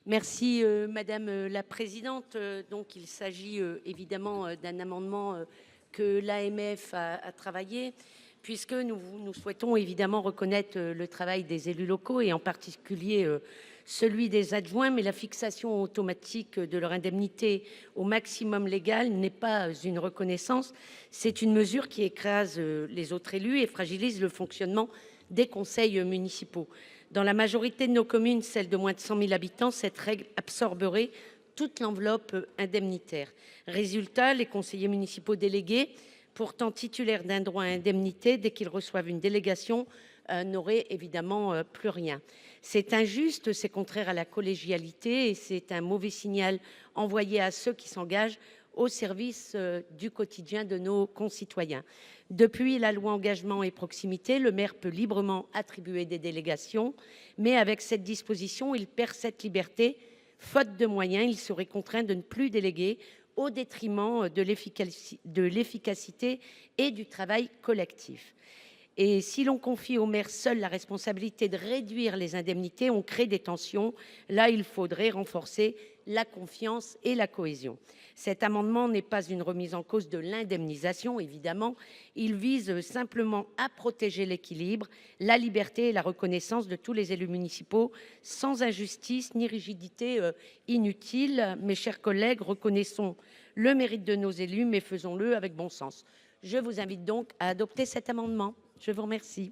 Merci, madame la présidente. Donc, il s'agit évidemment d'un amendement que l'AMF a travaillé, puisque nous souhaitons évidemment reconnaître le travail des élus locaux et en particulier celui des adjoints, mais la fixation automatique de leur indemnité au maximum légal n'est pas une reconnaissance, c'est une mesure qui écrase les autres élus et fragilise le fonctionnement des conseils municipaux. Dans la majorité de nos communes, celles de moins de 100 000 habitants, cette règle absorberait toute l'enveloppe indemnitaire. Résultat, les conseillers municipaux délégués, pourtant titulaires d'un droit à indemnité, dès qu'ils reçoivent une délégation, n'auraient évidemment plus rien. C'est injuste, c'est contraire à la collégialité et c'est un mauvais signal envoyé à ceux qui s'engagent au service du quotidien de nos concitoyens. Depuis la loi Engagement et Proximité, le maire peut librement attribuer des délégations, mais avec cette disposition, il perd cette liberté. Faute de moyens, il serait contraint de ne plus déléguer au détriment de l'efficacité et du travail collectif. Et si l'on confie au maire seul la responsabilité de réduire les indemnités, on crée des tensions. Là, il faudrait renforcer la confiance et la cohésion. Cet amendement n'est pas une remise en cause de l'indemnisation, évidemment. Il vise simplement à protéger l'équilibre, la liberté et la reconnaissance de tous les élus municipaux, sans injustice ni rigidité inutile. Mes chers collègues, reconnaissons le mérite de nos élus, mais faisons-le avec bon sens. Je vous invite donc à adopter cet amendement. Je vous remercie.